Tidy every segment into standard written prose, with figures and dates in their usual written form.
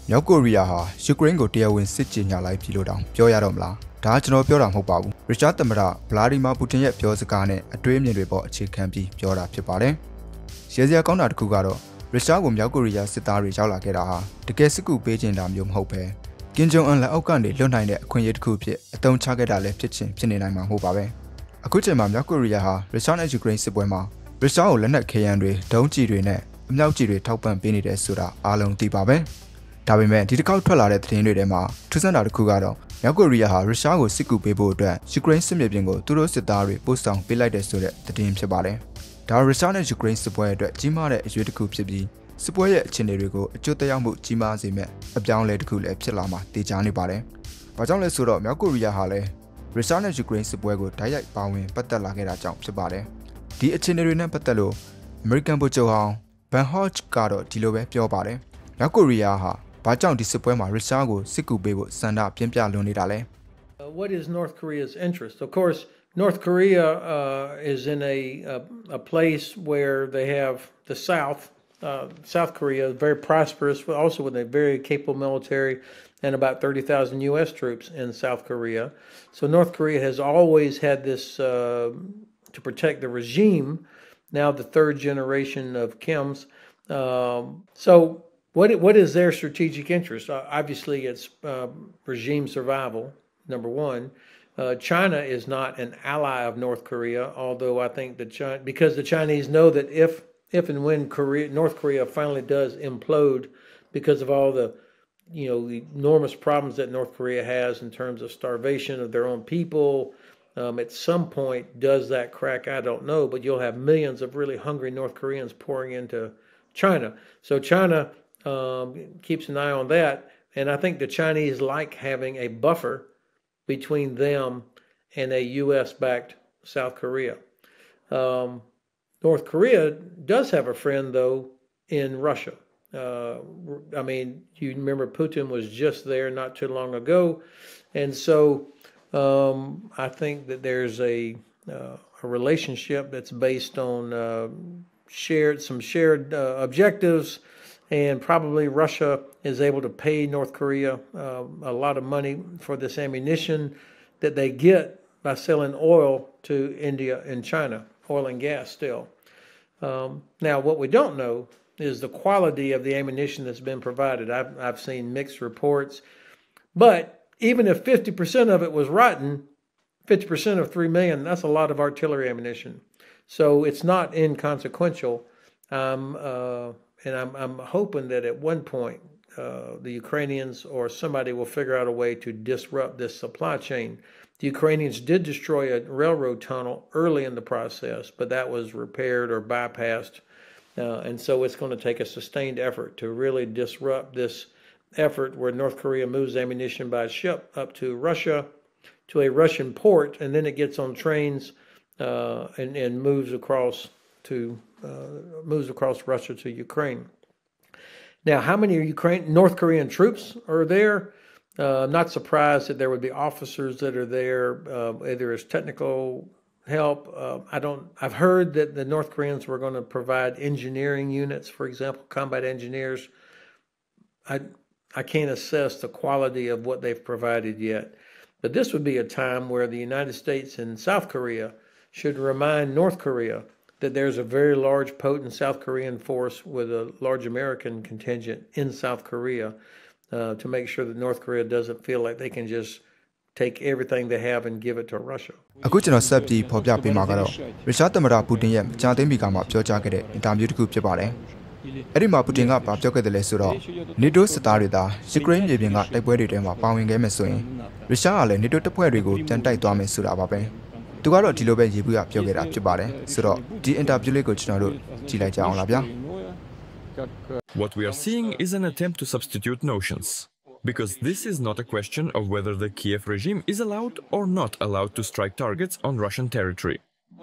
မြောက်ကိုရီးယားဟာယူကရိန်းကိုတရားဝင်စစ်ကြေညာလိုက်ပြီလို့တောင်ပြောရတော့မလားဒါကကျွန်တော်ပြောတာမဟုတ်ပါဘူးရုရှားသမ္မတဗလာဒီမာပူတင်ရဲ့ပြောစကားနဲ့အတွေးအမြင်တွေပေါ်အခြေခံပြီးပြောတာဖြစ်ပါတယ်ရဲစရာကောင်းတာတစ်ခုကတော့ရုရှားကိုမြောက်ကိုရီးယားစစ်သားတွေရောက်လာခဲ့တာဟာတကယ်စစ်ကူပေးခြင်းတာမျိုးမဟုတ်ပဲကင်ဂျုံအန်လက်အောက်ကနေလွတ်နိုင်တဲ့အခွင့်အရေးတစ်ခုဖြစ်အသုံးချခဲ့တာလည်းဖြစ်နေနိုင်မှာမဟုတ်ပါပဲအခုချိန်မှာမြောက်ကိုရီးယားဟာရုရှားနဲ့ယူကရိန်းစစ်ပွဲမှာရုရှားကိုလက်နက်ခဲယမ်းတွေဒုံးကျည်တွေနဲ့အမြောက်ကျည်တွေထောက်ပံ့ပေးနေတယ်ဆိုတာအားလုံးသိပါပဲဒါပေမဲ့ဒီတစ်ခေါက်ထွက်လာတဲ့သတင်းတွေထဲမှာထူးဆန်းတာတစ်ခုကတော့မြောက်ကိုရီးယားဟာရုရှားကိုစစ်ကူပေးဖို့အတွက်ယူကရိန်းစစ်မြေပြင်ကိုသူတို့စစ်သားတွေပို့ဆောင်ပေးလိုက်တယ်ဆိုတဲ့သတင်းဖြစ်ပါတယ်ဒါရုရှားနဲ့ယူကရိန်းစစ်ပွဲအတွက်ကြီးမားတဲ့အရွေးတစ်ခုဖြစ်ပြီးစစ်ပွဲရဲ့အခြေအနေတွေကိုအကျိုးသက်ရောက်မှုကြီးမားစေမဲ့အပြောင်းအလဲတစ်ခုလည်းဖြစ်လာမှာသိကြနေပါတယ်။ဘာကြောင့်လဲဆိုတော့မြောက်ကိုရီးယားဟာလည်းရုရှားနဲ့ယူကရိန်းစစ်ပွဲကိုတိုက်ရိုက်ပါဝင်ပတ်သက်လာခဲ့တာကြောင့်ဖြစ်ပါတယ်။ဒီအခြေအနေတွေနဲ့ပတ်သက်လို့အမေရိကန်ဗိုလ်ချုပ်ဟောင်းဘန်ဟော့ချ်ကတော့ဒီလိုပဲပြောပါတယ်။မြောက်ကိုရီးယားဟာဘာကြောင့်ဒီစစ်ပွဲမှာရုရှားကိုစစ်ကူပေးဖို့စံတာပြင်းပြလွန်နေတာလဲ What is North Korea's interest? Of course, North Korea is in a place where they have the South Korea is very prosperous, but also with a very capable military and about 30,000 U.S. troops in South Korea. So North Korea has always had this to protect the regime, now the third generation of Kims. What is their strategic interest? Obviously, it's regime survival, number one. China is not an ally of North Korea, although I think because the Chinese know that if and when North Korea finally does implode because of all the enormous problems that North Korea has in terms of starvation of their own people, at some point does that crack? I don't know, but you'll have millions of really hungry North Koreans pouring into China. So China keeps an eye on that, and I think the Chinese like having a buffer between them and a U.S.-backed South Korea. North Korea does have a friend, though, in Russia. I mean, you remember Putin was just there not too long ago, and so I think that there's a relationship that's based on some shared objectives, and probably Russia is able to pay North Korea a lot of money for this ammunition that they get by selling oil to India and China, oil and gas still. Now, what we don't know is the quality of the ammunition that's been provided. I've seen mixed reports, but even if 50% of it was rotten, 50% of 3 million, that's a lot of artillery ammunition. So it's not inconsequential. And I'm hoping that at one point the Ukrainians or somebody will figure out a way to disrupt this supply chain. The Ukrainians did destroy a railroad tunnel early in the process, but that was repaired or bypassed. And so it's going to take a sustained effort to really disrupt this effort where North Korea moves ammunition by ship up to Russia, to a Russian port, and then it gets on trains and moves across Russia to Ukraine. Now, how many North Korean troops are there? I'm not surprised that there would be officers that are there, either as technical help. I've heard that the North Koreans were going to provide engineering units, for example, combat engineers. I can't assess the quality of what they've provided yet. But this would be a time where the United States and South Korea should remind North Korea that there's a very large, potent South Korean force with a large American contingent in South Korea to make sure that North Korea doesn't feel like they can just take everything they have and give it to Russia. အခုကျွန်တော်ဆက်ပြီးဖော်ပြပေးမှာကတော့ရုရှားသမ္မတပူတင်ရဲ့ကြာသိမ်းပြီးကမှပြောကြားခဲ့တဲ့အင်တာဗျူးတစ်ခုဖြစ်ပါတယ်။အဲ့ဒီမှာပူတင်ကပြောခဲ့တယ်လဲဆိုတော့နေတိုးစစ်သားတွေသာယူကရိန်းပြည်ပြင်ကတိုက်ပွဲတွေထဲမှာပါဝင်ခဲ့မယ်ဆိုရင်ရုရှားကလည်းနေတိုးတပ်ဖွဲ့တွေကိုပြန်တိုက်သွားမယ်ဆိုတာပါပဲ။သူကတော့ဒီလိုပဲရေဘူးကပြောခဲ့တာဖြစ်ပါတယ်။ဆိုတော့ဒီအင်တာဗျူးလေးကိုကျွန်တော်တို့ကြည့်လိုက်ကြအောင်လားဗျာ။ What we are seeing is an attempt to substitute notions. Because this is not a question of whether the Kiev regime is allowed or not allowed to strike targets on Russian territory.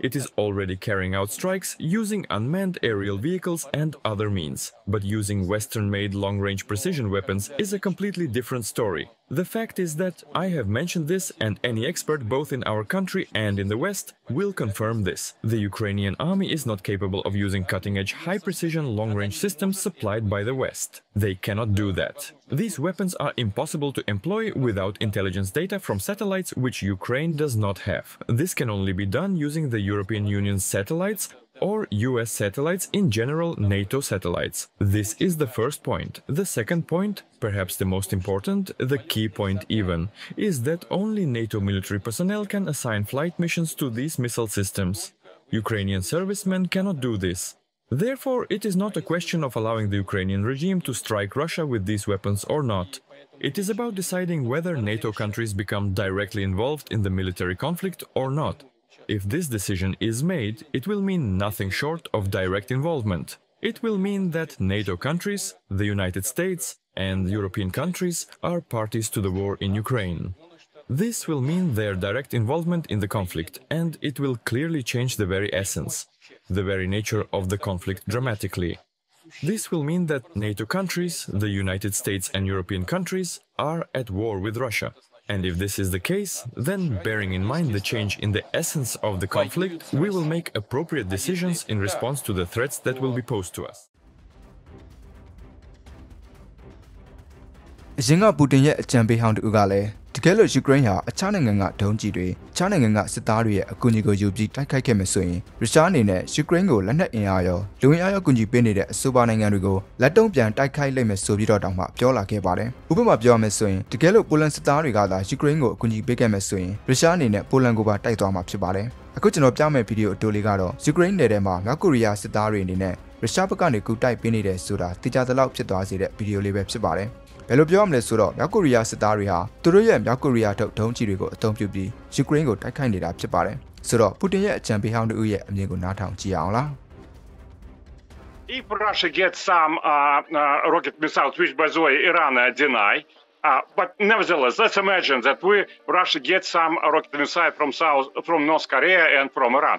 It is already carrying out strikes using unmanned aerial vehicles and other means. But using Western-made long-range precision weapons is a completely different story. The fact is that I have mentioned this, and any expert both in our country and in the West will confirm this. The Ukrainian army is not capable of using cutting-edge high-precision long-range systems supplied by the West. They cannot do that. These weapons are impossible to employ without intelligence data from satellites which Ukraine does not have. This can only be done using the European Union's satellites or US satellites, in general NATO satellites. This is the first point. The second point, perhaps the most important, the key point even, is that only NATO military personnel can assign flight missions to these missile systems. Ukrainian servicemen cannot do this. Therefore, it is not a question of allowing the Ukrainian regime to strike Russia with these weapons or not. It is about deciding whether NATO countries become directly involved in the military conflict or not. If this decision is made, it will mean nothing short of direct involvement. It will mean that NATO countries, the United States and European countries are parties to the war in Ukraine. This will mean their direct involvement in the conflict, and it will clearly change the very essence, the very nature of the conflict dramatically. This will mean that NATO countries, the United States and European countries, are at war with Russia. And if this is the case, then bearing in mind the change in the essence of the conflict, we will make appropriate decisions in response to the threats that will be posed to us. အရင်ကပူတင်ရဲ့အကြံပေးဟောင်းတူကလည်းတကယ်လို့ယူကရိန်းဟာအခြားနိုင်ငံကဒုံးကျည်တွေအခြားနိုင်ငံကစစ်သားတွေရဲ့အကူအညီကိုယူပြီးတိုက်ခိုက်ခဲ့မယ်ဆိုရင်ရုရှားအနေနဲ့ယူကရိန်းကိုလက်နက်အင်အားရောလူအင်အားရောကူညီပေးနေတဲ့အဆိုပါနိုင်ငံတွေကိုလက်တုံးပြန်တိုက်ခိုက်လိုက်မယ်ဆိုပြီးတော့တောင်မှပြောလာခဲ့ပါတယ်။ဥပမာပြောရမယ်ဆိုရင်တကယ်လို့ပိုလန်စစ်သားတွေကသာယူကရိန်းကိုအကူအညီပေးခဲ့မယ်ဆိုရင်ရုရှားအနေနဲ့ပိုလန်ကိုပါတိုက်သွားမှာဖြစ်ပါတယ်။အခုကျွန်တော်ပြမယ့်ဗီဒီယိုအတိုလေးကတော့ယူကရိန်းနယ်ထဲမှာမြောက်ကိုရီးယားစစ်သားတွေအနေနဲ့ရုရှားဘက်ကနေကူတိုက်ပေးနေတဲ့ဆိုတာတိကျသလောက်ဖြစ်သွားစေတဲ့ဗီဒီယိုလေးပဲဖြစ်ပါတယ်။ ဘယ်လိုပြောရမလဲဆိုတော့မြောက်ကိုရီးယားစစ်သားတွေဟာသူတို့ရဲ့မြောက်ကိုရီးယားထုတ်ဒုံးကျည်တွေကိုအသုံးပြုပြီးယူကရိန်းကိုတိုက်ခိုက်နေတာဖြစ်ပါတယ်ဆိုတော့ပူတင်ရဲ့အကြံပေးဟောင်းတို့ရဲ့အမြင်ကိုနားထောင်ကြည့်အောင်လား If Russia gets some rocket missiles, which by the way Iran deny, but nevertheless, let's imagine that Russia gets some rocket missiles from North Korea and from Iran,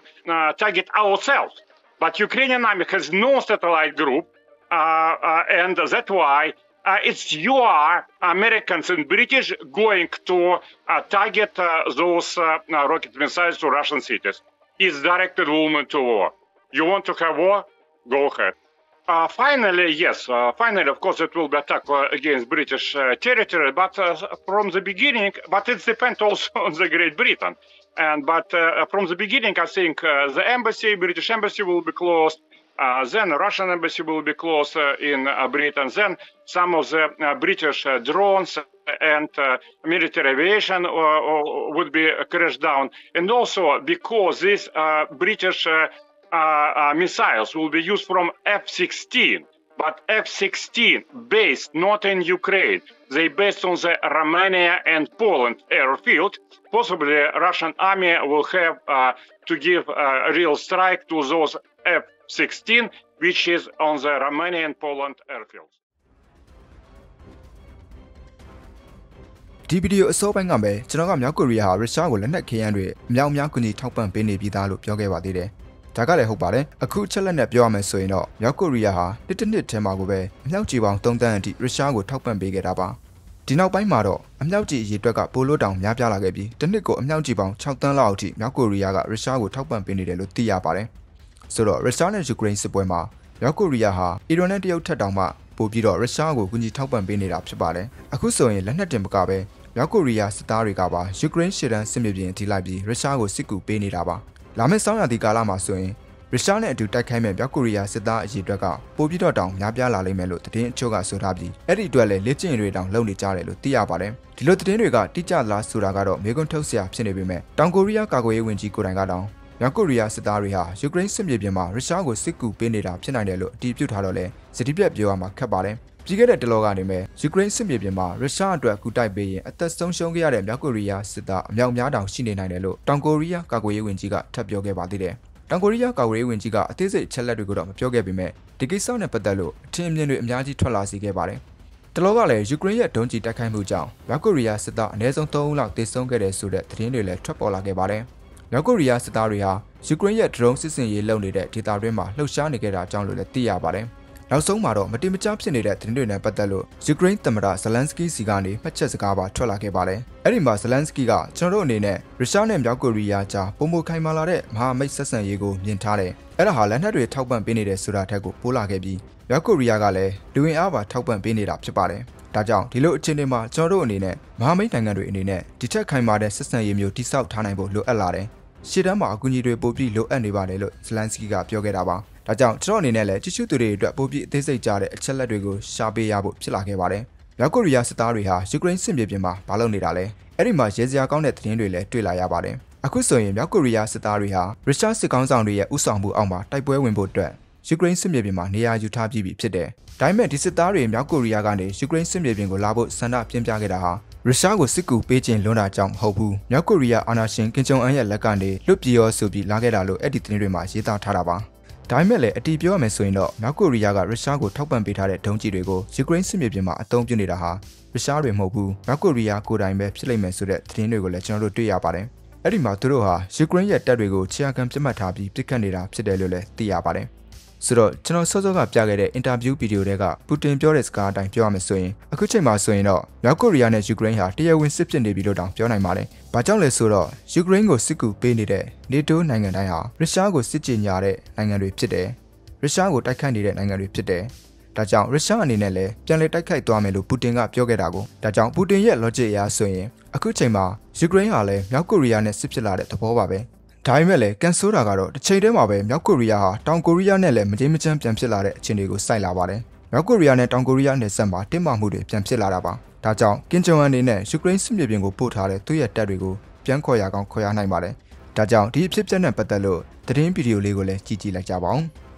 target ourselves. But Ukrainian army has no satellite group, and that's why. It's your Americans and British going to target those rocket missiles to Russian cities. It's directed woman to war. You want to have war? Go ahead. Finally, yes. Finally, of course, it will be attack against British territory. But from the beginning, but it depends also on the Great Britain. But from the beginning, I think the British embassy will be closed. Then the Russian embassy will be closed in Britain. Then some of the British drones and military aviation would be crashed down. And also because these British missiles will be used from F-16, but F-16 based not in Ukraine. They based on the Romania and Poland airfield. Possibly Russian army will have to give a real strike to those F-16, which is on the Romania and Poland airfields. ဒီဗီဒီယိုအစောပိုင်းကပဲကျွန်တော်ကမြောက်ကိုရီးယားဟာရုရှားကိုလက်နက်ခဲယမ်းတွေအများအများကူညီထောက်ပံ့ပေးနေပြီးသားလို့ပြောခဲ့ပါသေးတယ်။ဒါကလည်းဟုတ်ပါတယ်။အခုအချက်လက်နဲ့ပြောရမယ်ဆိုရင်တော့မြောက်ကိုရီးယားဟာတစ်ထဲမှာကိုပဲအမြောက်ကြီးပေါင်း3တန်းအထိရုရှားကိုထောက်ပံ့ပေးခဲ့တာပါ။ဒီနောက်ပိုင်းမှာတော့အမြောက်ကြီးအရေအတွက်ကပိုလို့တောင်များပြားလာခဲ့ပြီးတစ်နှစ်ကိုအမြောက်ကြီးပေါင်း6တန်းလောက်အထိမြောက်ကိုရီးယားကရုရှားကိုထောက်ပံ့ပေးနေတယ်လို့သိရပါတယ်။ဆိုတော့ရုရှားနဲ့ယူကရိန်းစစ်ပွဲမှာမြောက်ကိုရီးယားဟာအီရန်နဲ့တရုတ်ထက်တောင်မှပိုပြီးတော့ရုရှားကိုကူညီထောက်ပံ့ပေးနေတာဖြစ်ပါတယ်။အခုဆိုရင်လက်နက်တင်မကပဲမြောက်ကိုရီးယားစစ်သားတွေကပါယူကရိန်းရှေ့တန်းစစ်မြေပြင်ထိလိုက်ပြီးရုရှားကိုစစ်ကူပေးနေတာပါ။လာမယ့်ဆောင်းရာသီကာလမှာဆိုရင်ရုရှားနဲ့အတူတိုက်ခိုက်မဲ့မြောက်ကိုရီးယားစစ်သားအကြီးအတွက်ကပိုပြီးတော့တောင်များပြားလာလိမ့်မယ်လို့သတင်းအချို့ကဆိုထားပြီးအဲ့ဒီအတွက်လည်းလက်ကျင့်တွေတောင်လုပ်နေကြတယ်လို့သိရပါတယ်။ဒီလိုသတင်းတွေကတိကျလားဆိုတာကတော့မေးခွန်းထုတ်စရာဖြစ်နေပေမဲ့တောင်ကိုရီးယားကာကွယ်ရေးဝန်ကြီးကိုယ်တိုင်ကတောင်မြောက်ကိုရီးယားစစ်သားတွေဟာယူကရိန်းစစ်မြေပြင်မှာရုရှားကိုစစ်ကူပေးနေတာဖြစ်နိုင်တယ်လို့အတည်ပြုထားတော့လဲစတိပြတ်ပြောရမှာခက်ပါတယ်။ပြီးခဲ့တဲ့တလောကနေမဲ့ယူကရိန်းစစ်မြေပြင်မှာရုရှားအတွက်ကူတိုက်ပေးရင်အသက်ဆုံးရှုံးခဲ့ရတဲ့မြောက်ကိုရီးယားစစ်သားအများများတောင်ရှိနေနိုင်တယ်လို့တောင်ကိုရီးယားကာကွယ်ရေးဝန်ကြီးကထပ်ပြောခဲ့ပါသေးတယ်။တောင်ကိုရီးယားကာကွယ်ရေးဝန်ကြီးကအသေးစိတ်အချက်လက်တွေကိုတော့မပြောခဲ့ပေမဲ့ဒီကိစ္စနဲ့ပတ်သက်လို့အထင်အမြင်တွေအများကြီးထွက်လာစေခဲ့ပါတယ်။တလောကလည်းယူကရိန်းရဲ့ဒုံးကျည်တိုက်ခိုက်မှုကြောင့်မြောက်ကိုရီးယားစစ်သားအနည်းဆုံး3ဦးလောက်သေဆုံးခဲ့တယ်ဆိုတဲ့သတင်းတွေလည်းထွက်ပေါ်လာခဲ့ပါတယ်။မြောက်ကိုရီးယားစစ်သားတွေဟာယူကရိန်းရဲ့ဒရုန်းစစ်စင်ရေးလုပ်နေတဲ့ဒေသတွင်းမှာလှုပ်ရှားနေကြတာကြောင့်လို့လည်းသိရပါတယ်။နောက်ဆုံးမှာတော့မတိမကျဖြစ်နေတဲ့သတင်းတွေနဲ့ပတ်သက်လို့ယူကရိန်းသမ္မတဇလန်စကီစီကနေမှတ်ချက်စကားပါထွက်လာခဲ့ပါတယ်။အဲ့ဒီမှာဇလန်စကီကကျွန်တော်တို့အနေနဲ့ရုရှားနဲ့မြောက်ကိုရီးယားကြားပုံမခိုင်မာလာတဲ့မဟာမိတ်ဆက်ဆံရေးကိုမြင်ထားတယ်။အဲ့ဒါဟာလက်နက်တွေထောက်ပံ့ပေးနေတဲ့ဆိုတာထက်ကိုပိုလာခဲ့ပြီး မြောက်ကိုရီးယားကလည်းလူဝင်အားပါထောက်ပံ့ပေးနေတာဖြစ်ပါတယ်။ဒါကြောင့်ဒီလိုအခြေအနေမှာကျွန်တော်တို့အနေနဲ့မဟာမိတ်နိုင်ငံတွေအနေနဲ့ဒီထက်ခိုင်မာတဲ့ဆက်ဆံရေးမျိုးတိစောက်ထားနိုင်ဖို့လိုအပ်လာတယ်။ရှေ့တန်းမှာအကူအညီတွေပိုပြီးလိုအပ်နေပါတယ်လို့ဇလန်စကီကပြောခဲ့တာပါ။ဒါကြောင့်ကျွန်တော်အနေနဲ့လည်းတ िश ူသူတွေအတွက်ပိုပြီးအသေးစိတ်ကြတဲ့အချက်လက်တွေကိုရှာပေးရဖို့ဖြစ်လာခဲ့ပါတယ်။မြောက်ကိုရီးယားစစ်သားတွေဟာယူကရိန်းစစ်မြေပြင်မှာမလုပ်နေတာလဲ။အဲ့ဒီမှာရဲစရာကောင်းတဲ့သတင်းတွေလည်းတွေ့လာရပါတယ်။အခုဆိုရင်မြောက်ကိုရီးယားစစ်သားတွေဟာရုရှားစစ်ကောင်ဆောင်တွေရဲ့ဥဆောင်မှုအောက်မှာတိုက်ပွဲဝင်ဖို့အတွက်ယူကရိန်းစစ်မြေပြင်မှာနေရာယူထားပြီးဖြစ်တယ်။ဒါပေမဲ့ဒီစစ်သားတွေမြောက်ကိုရီးယားကနေယူကရိန်းစစ်မြေပြင်ကိုလာဖို့ဆန္ဒပြင်းပြခဲ့တာဟာရုရှားကိုစစ်ကူပေးခြင်းလွန်တာကြောင့်မဟုတ်ဘူး။မြောက်ကိုရီးယားအာဏာရှင်ကင်ဂျုံအန်ရဲ့လက်ကနေလွတ်ပြေရောဆိုပြီးလာခဲ့တာလို့အဲ့ဒီသတင်းတွေမှာရေးသားထားတာပါ။ဒါပေမဲ့လည်းအတီးပြောရမယ်ဆိုရင်တော့မြောက်ကိုရီးယားကရုရှားကိုထောက်ပံ့ပေးထားတဲ့ဒုံးကျည်တွေကိုယူကရိန်းစစ်မြေပြင်မှာအသုံးပြုနေတာဟာရုရှားတွေမဟုတ်ဘူး။မြောက်ကိုရီးယားကိုယ်တိုင်ပဲဖြစ်လိမ့်မယ်ဆိုတဲ့သတင်းတွေကိုလည်းကျွန်တော်တို့တွေ့ရပါတယ်။အဲ့ဒီမှာသူတို့ဟာယူကရိန်းရဲ့တပ်တွေကိုခြေခံပြတ်မှတ်ထားပြီးပစ်ခတ်နေတာဖြစ်တယ်လို့လည်းသိရပါတယ်။ဆိုတော့ကျွန်တော်စောစောကပြခဲ့တဲ့အင်တာဗျူးဗီဒီယိုတွေကပူတင်ပြောတဲ့စကားအတိုင်းပြောရမယ်ဆိုရင်အခုချိန်မှာဆိုရင်တော့မြောက်ကိုရီးယားနဲ့ယူကရိန်းဟာတရားဝင်စစ်ဖြစ်နေပြီလို့တောင်ပြောနိုင်ပါတယ်။ဘာကြောင့်လဲဆိုတော့ယူကရိန်းကိုစစ်ကူပေးနေတဲ့ NATO နိုင်ငံတိုင်းဟာရုရှားကိုစစ်ကြေညာတဲ့နိုင်ငံတွေဖြစ်တယ်။ရုရှားကိုတိုက်ခိုက်နေတဲ့နိုင်ငံတွေဖြစ်တယ်။ဒါကြောင့်ရုရှားအနေနဲ့လည်းပြန်လည်တိုက်ခိုက်သွားမယ်လို့ပူတင်ကပြောခဲ့တာကိုဒါကြောင့်ပူတင်ရဲ့ logic အရဆိုရင်အခုချိန်မှာယူကရိန်းဟာလည်းမြောက်ကိုရီးယားနဲ့စစ်ဖြစ်လာတဲ့သဘောပါပဲ။ဒါပေမဲ့လည်းကန်ဆိုတာကတော့တစ်ချိန်တည်းမှာပဲမြောက်ကိုရီးယားဟာတောင်ကိုရီးယားနဲ့လည်းမကြေးမချမ်းပြန်ဖြစ်လာတဲ့အခြေအနေကိုစိုက်လာပါတယ်။မြောက်ကိုရီးယားနဲ့တောင်ကိုရီးယားနယ်စပ်မှာတင်းမာမှုတွေပြန်ဖြစ်လာတာပါ။ဒါကြောင့်ကင်ဂျုံအန်အနေနဲ့ယူကရိန်းစစ်မြေပြင်ကိုပို့ထားတဲ့သူ့ရဲ့တပ်တွေကိုပြန်ခေါ်ရကောင်းခေါ်ရနိုင်ပါတယ်။ဒါကြောင့်ဒီအဖြစ်အပျက်နဲ့ပတ်သက်လို့သတင်းဗီဒီယိုလေးကိုလည်းကြည့်ကြည့်လိုက်ကြပါဦး။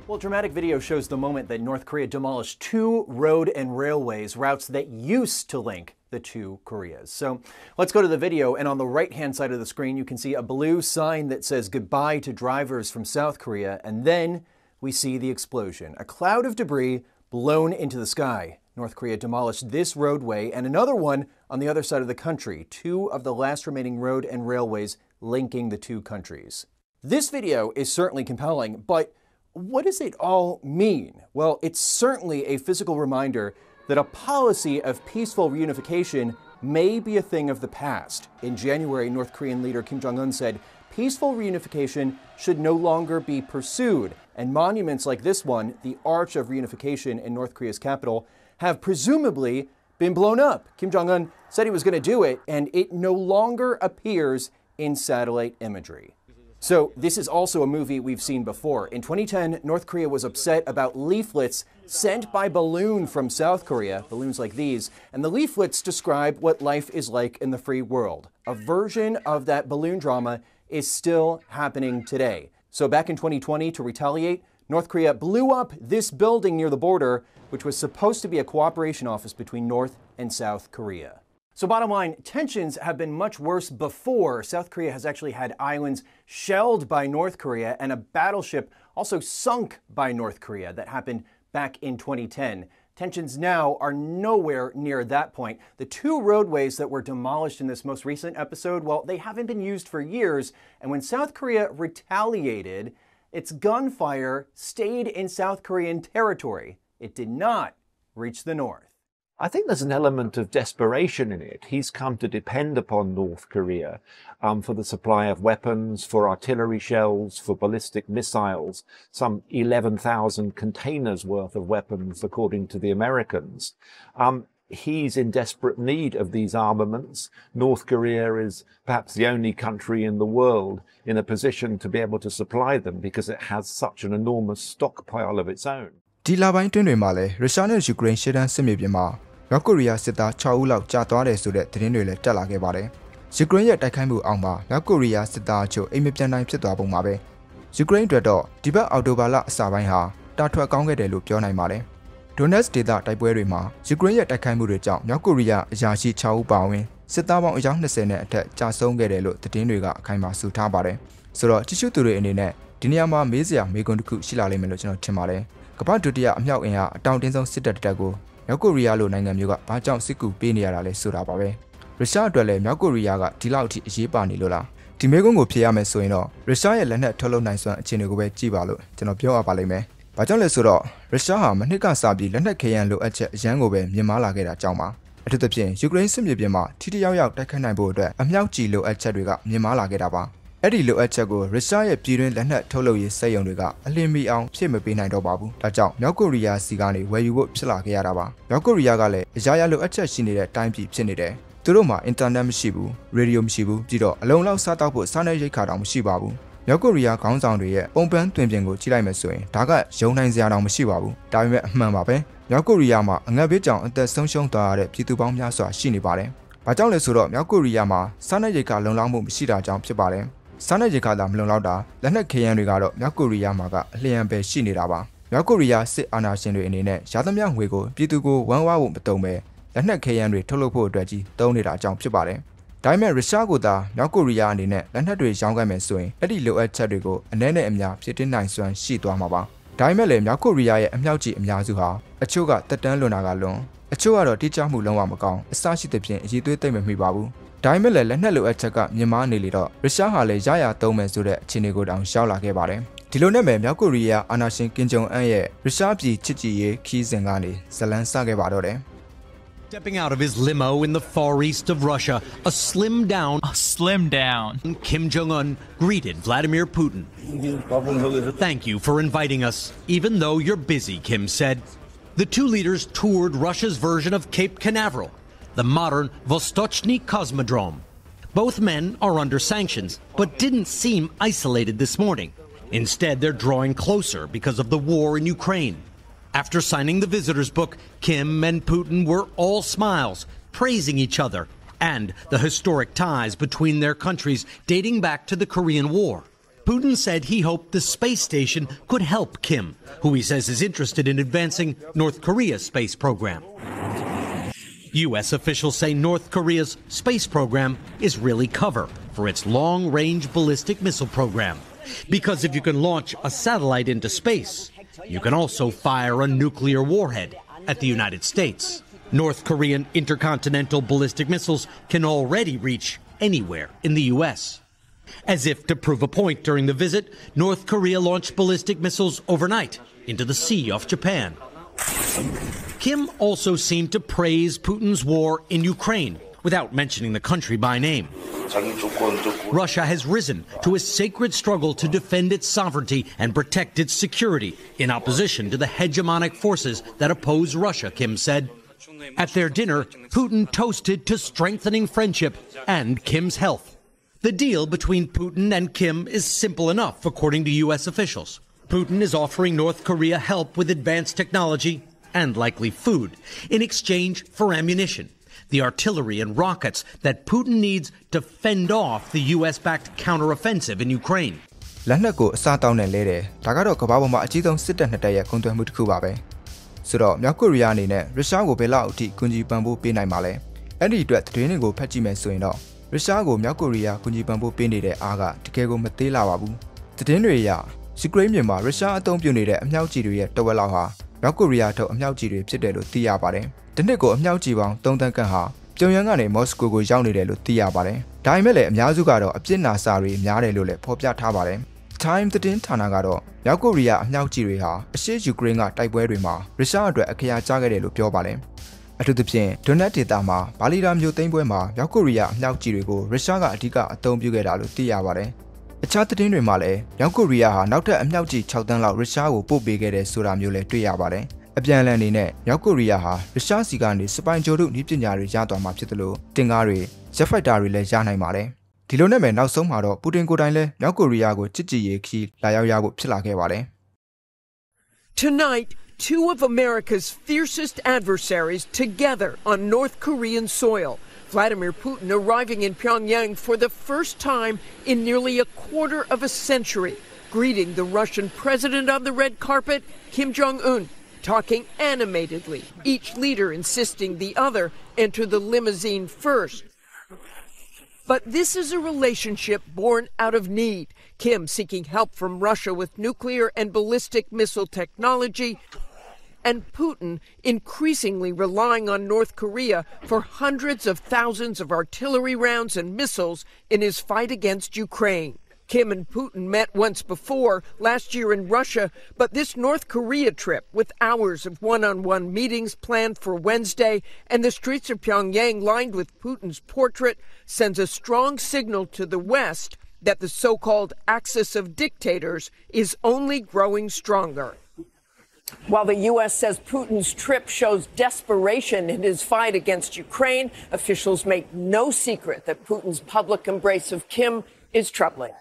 Well, dramatic video shows the moment that North Korea demolished 2 road and railways routes that used to link the two Koreas. So let's go to the video, and on the right-hand side of the screen, you can see a blue sign that says goodbye to drivers from South Korea, and then we see the explosion, a cloud of debris blown into the sky. North Korea demolished this roadway and another one on the other side of the country, 2 of the last remaining road and railways linking the two countries. This video is certainly compelling, but what does it all mean? Well, it's certainly a physical reminder that a policy of peaceful reunification may be a thing of the past. In January, North Korean leader Kim Jong-un said peaceful reunification should no longer be pursued, and monuments like this one, the Arch of Reunification in North Korea's capital, have presumably been blown up. Kim Jong-un said he was going to do it, and it no longer appears in satellite imagery. So this is also a movie we've seen before. In 2010, North Korea was upset about leaflets sent by balloon from South Korea, balloons like these, and the leaflets describe what life is like in the free world. A version of that balloon drama is still happening today. So back in 2020, to retaliate, North Korea blew up this building near the border, which was supposed to be a cooperation office between North and South Korea. So bottom line, tensions have been much worse before. South Korea has actually had islands shelled by North Korea and a battleship also sunk by North Korea. That happened back in 2010. Tensions now are nowhere near that point. The 2 roadways that were demolished in this most recent episode, well, they haven't been used for years. And when South Korea retaliated, its gunfire stayed in South Korean territory. It did not reach the north. I think there's an element of desperation in it. He's come to depend upon North Korea for the supply of weapons, for artillery shells, for ballistic missiles, some 11,000 containers worth of weapons, according to the Americans. He's in desperate need of these armaments. North Korea is perhaps the only country in the world in a position to be able to supply them because it has such an enormous stockpile of its own. ဒီလပိုင်းတွင်မှာလည်းရုရှားနဲ့ယူကရိန်းရှေ့တန်းစစ်မြေပြင်မှာမြောက်ကိုရီးယားစစ်သား6ဦးလောက်ကြာသွားတယ်ဆိုတဲ့သတင်းတွေလည်းတက်လာခဲ့ပါတယ်။ယူကရိန်းရဲ့တိုက်ခိုက်မှုအောက်မှာမြောက်ကိုရီးယားစစ်သားအချို့အိမ်မပြန်နိုင်ဖြစ်သွားပုံပါပဲ။ယူကရိန်းအတွက်တော့ဒီဘက်အော်တိုဘာလအစပိုင်းဟာတာထွက်ကောင်းခဲ့တယ်လို့ပြောနိုင်ပါတယ်။ Donetsk ဒေသတိုက်ပွဲတွေမှာယူကရိန်းရဲ့တိုက်ခိုက်မှုတွေကြောင့်မြောက်ကိုရီးယားအရာရှိ6ဦးပါဝင်စစ်သားပေါင်းအယောက်20နဲ့အထက်ကြာဆုံးခဲ့တယ်လို့သတင်းတွေကအခိုင်အမာဆိုထားပါတယ်။ဆိုတော့တ िश သူတွေအနေနဲ့ဒီနေရာမှာမေးစရာမေးခွန်းတစ်ခုရှိလာလိမ့်မယ်လို့ကျွန်တော်ထင်ပါတယ်။ကမ္ဘာဒုတိယအမြောက်အင်အားအတောင်တင်းဆုံးစစ်တပ်တပ်ကိုမြောက်ကိုရီးယားလိုနိုင်ငံမျိုးကဘာကြောင့်စစ်ကူပေးနေရတာလဲဆိုတာပါပဲရုရှားအတွက်လည်းမြောက်ကိုရီးယားကဒီလောက်အထိအရေးပါနေလို့လားဒီမေးခွန်းကိုဖြေရမယ်ဆိုရင်တော့ရုရှားရဲ့လက်နက်ထုတ်လုပ်နိုင်စွမ်းအခြေအနေကိုပဲကြည့်ပါလို့ကျွန်တော်ပြောရပါလိမ့်မယ်ဘာကြောင့်လဲဆိုတော့ရုရှားဟာမနှစ်ကစပြီးလက်နက်ခဲယမ်းလိုအပ်ချက်အရန်ကိုပဲမြင်မာလာခဲ့တာကြောင့်ပါအထူးသဖြင့်ယူကရိန်းစစ်မြေပြင်မှာထိထိရောက်ရောက်တိုက်ခိုက်နိုင်ဖို့အတွက်အမြောက်ကြီးလိုအပ်ချက်တွေကမြင်မာလာခဲ့တာပါ အဲ့ဒီလိုအပ်ချက်ကိုရုရှားရဲ့ပြည်တွင်းလက်နက်ထုတ်လုပ်ရေးစက်ရုံတွေကအလင်းမီအောင်ဖြစ်မပေးနိုင်တော့ပါဘူး။ဒါကြောင့်မြောက်ကိုရီးယားစီကနေဝယ်ယူဖို့ဖြစ်လာခဲ့ရတာပါ။မြောက်ကိုရီးယားကလည်းအရာရာလိုအပ်ချက်ရှိနေတဲ့တိုင်းပြည်ဖြစ်နေတယ်။သူတို့မှာအင်တာနက်မရှိဘူး၊ရေဒီယိုမရှိဘူးပြီးတော့အလုံးလောက်စားတောက်ဖို့စားနပ်ရိက္ခာတောင်မရှိပါဘူး။မြောက်ကိုရီးယားခေါင်းဆောင်တွေရဲ့ပုံပန်းတွင်ပြင်ကိုကြည့်လိုက်မယ်ဆိုရင်ဒါကယုံနိုင်စရာတောင်မရှိပါဘူး။ဒါပေမဲ့အမှန်ပါပဲ။မြောက်ကိုရီးယားမှာအငတ်ဘေးကြောင့်အသက်ဆုံးရှုံးသွားရတဲ့ပြည်သူပေါင်းများစွာရှိနေပါတယ်။ဘာကြောင့်လဲဆိုတော့မြောက်ကိုရီးယားမှာစားနပ်ရိက္ခာလုံလောက်မှုမရှိတာကြောင့်ဖြစ်ပါတယ်။စားနပ်ရိက္ခာသာမလုံလောက်တာလက်နက်ခဲယမ်းတွေကတော့မြောက်ကိုရီးယားမှာကအလျံပဲရှိနေတာပါ။မြောက်ကိုရီးယားစစ်အာဏာရှင်တွေအနေနဲ့ရသမျှငွေကိုပြည်သူကိုဝမ်းဝါဖို့မတုံပဲလက်နက်ခဲယမ်းတွေထုတ်လုပ်ဖို့အတွက်ကြီးသုံးနေတာအကြောင်းဖြစ်ပါတယ်။ဒါပေမဲ့ရုရှားကသာမြောက်ကိုရီးယားအနေနဲ့လက်နက်တွေရောင်းခဲ့မယ်ဆိုရင်အဲ့ဒီလိုအပ်ချက်တွေကိုအနည်းနဲ့အများဖြစ်တင်နိုင်စွမ်းရှိသွားမှာပါ။ဒါပေမဲ့လည်းမြောက်ကိုရီးယားရဲ့အမြောက်ကြီးအများစုဟာအချို့ကတက်တန်းလွန်တာကလွန်အချို့ကတော့တိကျမှုလုံးဝမကောင်းအစရှိသဖြင့်အရေးသွေးသိမ့်မမိပါဘူး။ဒါပေမဲ့လည်းလက်နက်လိုအပ်ချက်ကမြင်မာနေလေတော့ရုရှားဟာလည်းရရသုံးမယ်ဆိုတဲ့အခြေအနေကိုတောင်ရောက်လာခဲ့ပါတယ်။ဒီလိုနဲ့ပဲမြောက်ကိုရီးယားအာဏာရှင်ကင်ဂျုံအန်ရဲ့ရုရှားပြည်ချစ်ကြည်ရေးခီးစဉ်ကနေဇလန်းစခဲ့ပါတော့တယ်။ Stepping out of his limo in the far east of Russia, a slimmed down Kim Jong-un greeted Vladimir Putin. Thank you for inviting us, even though you're busy, Kim said. The two leaders toured Russia's version of Cape Canaveral, the modern Vostochny Cosmodrome. Both men are under sanctions, but didn't seem isolated this morning. Instead, they're drawing closer because of the war in Ukraine. After signing the visitors book, Kim and Putin were all smiles, praising each other and the historic ties between their countries dating back to the Korean War. Putin said he hoped the space station could help Kim, who he says is interested in advancing North Korea's space program. U.S. officials say North Korea's space program is really cover for its long-range ballistic missile program. Because if you can launch a satellite into space, you can also fire a nuclear warhead at the United States. North Korean intercontinental ballistic missiles can already reach anywhere in the U.S. As if to prove a point during the visit, North Korea launched ballistic missiles overnight into the sea off Japan. Kim also seemed to praise Putin's war in Ukraine without mentioning the country by name. Russia has risen to a sacred struggle to defend its sovereignty and protect its security in opposition to the hegemonic forces that oppose Russia, Kim said. At their dinner, Putin toasted to strengthening friendship and Kim's health. The deal between Putin and Kim is simple enough, according to U.S. officials. Putin is offering North Korea help with advanced technology and likely food in exchange for ammunition, the artillery and rockets that Putin needs to fend off the U.S.-backed counteroffensive in Ukraine. လက်နက်ကိုအစားတောင်းနဲ့လဲတယ်ဒါကတော့ကမ္ဘာပေါ်မှာအကြီးဆုံးစစ်တပ်နှစ်တပ်ရဲ့ကုန်သွယ်မှုတစ်ခုပါပဲဆိုတော့မြောက်ကိုရီးယားအနေနဲ့ရုရှားကိုဘယ်လောက်အထိကူညီပံ့ပိုးပေးနိုင်မှာလဲအဲ့ဒီအတွက်သတင်းတွေကိုဖတ်ကြည့်မယ်ဆိုရင်တော့ရုရှားကိုမြောက်ကိုရီးယားကူညီပံ့ပိုးပေးနေတဲ့အားကတကယ်ကိုမသေးလာပါဘူးသတင်းတွေအရယူကရိန်းမြေမှာရုရှားအသုံးပြုနေတဲ့အမြောက်ကြီးတွေရဲ့တဝက်လောက်ဟာမြောက်ကိုရီးယားထုတ်အမြောက်ကြီးတွေဖြစ်တယ်လို့သိရပါတယ်ဒီနှစ်ကိုအမြောက်ကြီးပေါင်း3တန်းခန့်ဟာပြုံယမ်းကနေမော်စကိုကိုရောက်နေတယ်လို့သိရပါတယ်ဒါပေမဲ့လည်းအများစုကတော့အပြစ်နာစာတွေများတယ်လို့လည်းဖော်ပြထားပါတယ်Time သတင်းဌာနကတော့မြောက်ကိုရီးယားအမြောက်ကြီးတွေဟာအရှေ့ယူကရိန်းကတိုက်ပွဲတွေမှာရုရှားအတွက်အခရာကျခဲ့တယ်လို့ပြောပါတယ်အထူးသဖြင့်ဒွန်နက်ဒေသမှာဘာလီဒါမြို့သိမ်းပွဲမှာမြောက်ကိုရီးယားအမြောက်ကြီးတွေကိုရုရှားကအဓိကအသုံးပြုခဲ့တာလို့သိရပါတယ်အခြားသတင်းတွေမှာလည်းမြောက်ကိုရီးယားဟာနောက်ထပ်အမြောက်ကြီး6တန်းလောက်ရုရှားကိုပို့ပေးခဲ့တယ်ဆိုတာမျိုးလည်းတွေ့ရပါတယ်အပြန်အလှန်အနေနဲ့မြောက်ကိုရီးယားဟာရုရှားစီကနေစပိုင်ဂျိုတို့နည်းပညာတွေရသွားမှာဖြစ်တယ်လို့တင်ကားတွေဂျက်ဖိုက်တာတွေလည်းရနိုင်ပါတယ်ဒီလိုနဲ့ပဲနောက်ဆုံးမှာတော့ပူတင်ကိုယ်တိုင်လည်းမြောက်ကိုရီးယားကိုချစ်ကြည်ရေးခီးလာရောက်ရဖို့ဖြစ်လာခဲ့ပါတယ် Tonight, two of America's fiercest adversaries together on North Korean soil. Vladimir Putin arriving in Pyongyang for the first time in nearly a quarter of a century, greeting the Russian president on the red carpet, Kim Jong-un, talking animatedly, each leader insisting the other enter the limousine first. But this is a relationship born out of need. Kim seeking help from Russia with nuclear and ballistic missile technology, and Putin increasingly relying on North Korea for hundreds of thousands of artillery rounds and missiles in his fight against Ukraine. Kim and Putin met once before, last year in Russia, but this North Korea trip, with hours of one-on-one meetings planned for Wednesday and the streets of Pyongyang lined with Putin's portrait, sends a strong signal to the West that the so-called axis of dictators is only growing stronger. While the U.S. says Putin's trip shows desperation in his fight against Ukraine, officials make no secret that Putin's public embrace of Kim is troubling.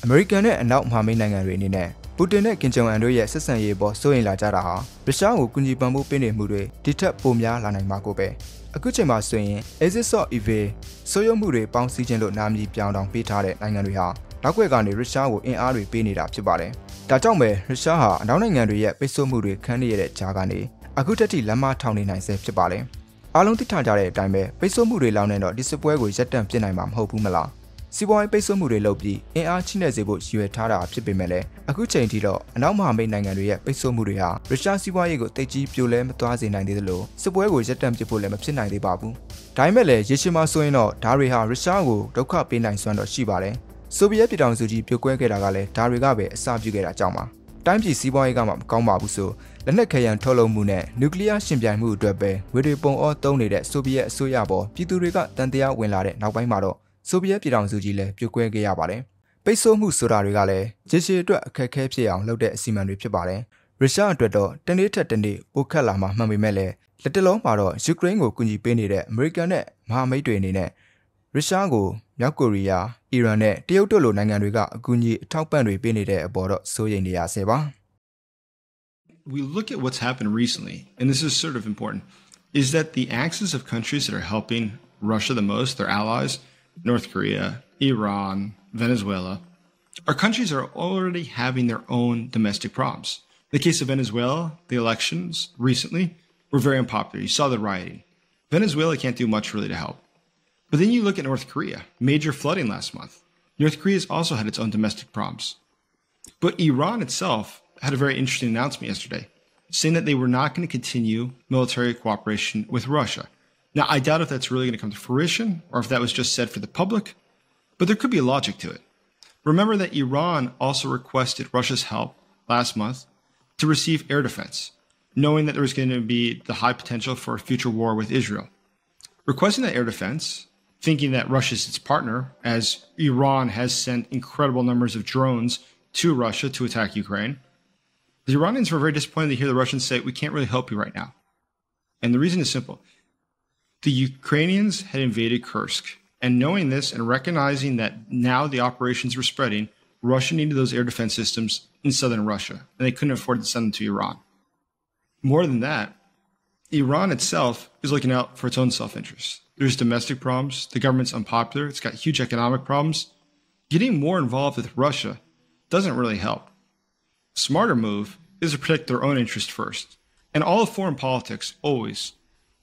American နဲ့အနောက်မဟာမိတ်နိုင်ငံတွေအနေနဲ့ပူတင်နဲ့ကင်ဂျုံအန်တို့ရဲ့ဆက်ဆံရေးပေါ်စိုးရိမ်လာကြတာဟာရုရှားကိုကူညီပံ့ပိုးပေးနေမှုတွေဒီထက်ပိုများလာနိုင်မှာကိုပဲအခုချိန်မှာဆိုရင် Axis of Evil ဆိုးရုံမှုတွေပေါင်းစည်းခြင်းလို့နာမည်ပြောင်းတောင်ပေးထားတဲ့နိုင်ငံတွေဟာနောက်ွယ်ကနေရုရှားကိုအင်အားတွေပေးနေတာဖြစ်ပါတယ်။ဒါကြောင့်ပဲရုရှားဟာအနောက်နိုင်ငံတွေရဲ့ပိတ်ဆို့မှုတွေခံနေရတဲ့ကြားကနေအခုတက်ထိလက်မထောင်နေနိုင်ဆဲဖြစ်ပါတယ်။အားလုံးသိထားကြတဲ့အတိုင်းပဲပိတ်ဆို့မှုတွေလောက်နေတော့ဒီစစ်ပွဲကိုရပ်တန့်ပြစ်နိုင်မှာမဟုတ်ဘူးမလား။စီးပွားရေးပိတ်ဆို့မှုတွေလုပ်ပြီးအင်အားချိနဲ့စေဖို့ရည်ရွယ်ထားတာဖြစ်ပေမဲ့လည်းအခုချိန်ထိတော့အနောက်မဟာမိတ်နိုင်ငံတွေရဲ့ပိတ်ဆို့မှုတွေဟာရုရှားစီးပွားရေးကိုတိတ်ကြီးပြိုလဲမသွားစေနိုင်သေးသလိုစစ်ပွဲကိုရပ်တန့်ပစ်ဖို့လည်းမဖြစ်နိုင်သေးပါဘူး။ဒါပေမဲ့လည်းရေရှည်မှာဆိုရင်တော့ဓာတွေဟာရုရှားကိုဒုက္ခပေးနိုင်စွမ်းတော့ရှိပါတယ်။ဆိုဗီယက်ပြည်ထောင်စုကြီးပြိုကွဲခဲ့တာကလည်းဓာတွေကပဲအစပြုခဲ့တာကြောင့်ပါ။တိုင်းပြည်စီးပွားရေးကမှမကောင်းပါဘူးဆိုလက်နက်ခဲယမ်းထုတ်လုပ်မှုနဲ့နျူကလ িয়ার ရှင်ပြိုင်မှုအတွက်ပဲငွေတွေပုံအောသုံးနေတဲ့ဆိုဗီယက်အစိုးရပေါ်ပြည်သူတွေကတန်တရားဝင်လာတဲ့နောက်ပိုင်းမှာတော့ဆိုဗီယက်ပြည်ထောင်စုကြီးလည်းပြိုကွဲခဲ့ရပါတယ်။ပိတ်ဆို့မှုဆိုတာတွေကလည်းရေရှည်အတွက်အခက်အခဲဖြစ်အောင်လုပ်တဲ့အစီအမံတွေဖြစ်ပါတယ်။ရုရှားအတွက်တော့တနေ့ထက်တနေ့ပိုခက်လာမှမှန်ပေမဲ့လည်းလက်တလုံးမှာတော့ယူကရိန်းကိုကူညီပေးနေတဲ့အမေရိကန်နဲ့မဟာမိတ်တွေအနေနဲ့ရုရှားကိုမြောက်ကိုရီးယား၊အီရန်နဲ့တရုတ်တို့လိုနိုင်ငံတွေကအကူအညီအထောက်ပံ့တွေပေးနေတဲ့အပေါ်တော့စိုးရိမ်နေရဆဲပါ။ We look at what's happened recently, and this is sort of important, is that the axis of countries that are helping Russia the most, their allies, North Korea, Iran, Venezuela, our countries are already having their own domestic problems. In the case of Venezuela, the elections recently were very unpopular. You saw the rioting. Venezuela can't do much really to help. But then you look at North Korea, major flooding last month. North Korea has also had its own domestic problems. But Iran itself had a very interesting announcement yesterday, saying that they were not going to continue military cooperation with Russia. Now, I doubt if that's really going to come to fruition or if that was just said for the public, but there could be a logic to it. Remember that Iran also requested Russia's help last month to receive air defense, knowing that there was going to be the high potential for a future war with Israel. Requesting that air defense, thinking that Russia is its partner, as Iran has sent incredible numbers of drones to Russia to attack Ukraine, the Iranians were very disappointed to hear the Russians say, we can't really help you right now. And the reason is simple. The Ukrainians had invaded Kursk, and knowing this and recognizing that now the operations were spreading, Russia needed those air defense systems in southern Russia, and they couldn't afford to send them to Iran. More than that, Iran itself is looking out for its own self-interest. There's domestic problems, the government's unpopular, it's got huge economic problems. Getting more involved with Russia doesn't really help. A smarter move is to protect their own interest first. And all of foreign politics, always,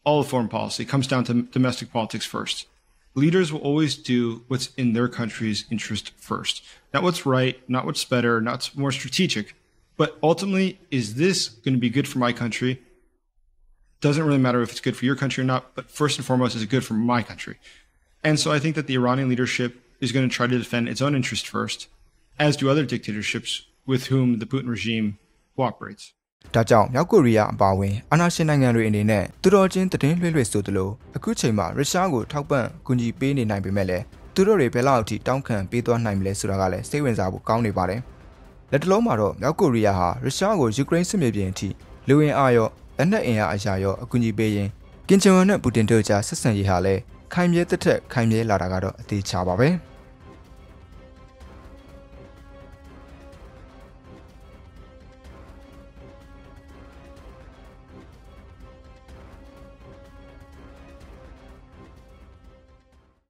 all of foreign policy comes down to domestic politics first. Leaders will always do what's in their country's interest first. Not what's right, not what's better, not what's more strategic, but ultimately, is this going to be good for my country? Doesn't really matter if it's good for your country or not, but first and foremost, is it good for my country? And so I think that the Iranian leadership is going to try to defend its own interest first, as do other dictatorships with whom the Putin regime cooperates. ဒါကြောင့်မြောက်ကိုရီးယားအပါအဝင်အာဏာရှင်နိုင်ငံတွေအနေနဲ့သူတော်ချင်းတည်င်းလွှဲလွှဲဆိုသလိုအခုချိန်မှာရုရှားကိုထောက်ပံ့ကူညီပေးနေနိုင်ပေမဲ့လည်းသူတို့တွေဘယ်လောက်အထိတောင်းခံပေးသွားနိုင်မလဲဆိုတာကလည်းစိတ်ဝင်စားဖို့ကောင်းနေပါတယ်။လက်တလုံးမှာတော့မြောက်ကိုရီးယားဟာရုရှားကိုယူကရိန်းစစ်မြေပြင်အထိလူဝင်အားရောလက်နက်အင်အားအရာရောအကူအညီပေးရင်ကင်ဂျုံအွန်နဲ့ပူတင်တို့ကြားဆက်ဆံရေးဟာလည်းခိုင်မြဲတဲ့ထက်ခိုင်မြဲလာတာကတော့အသေးချပါပဲ။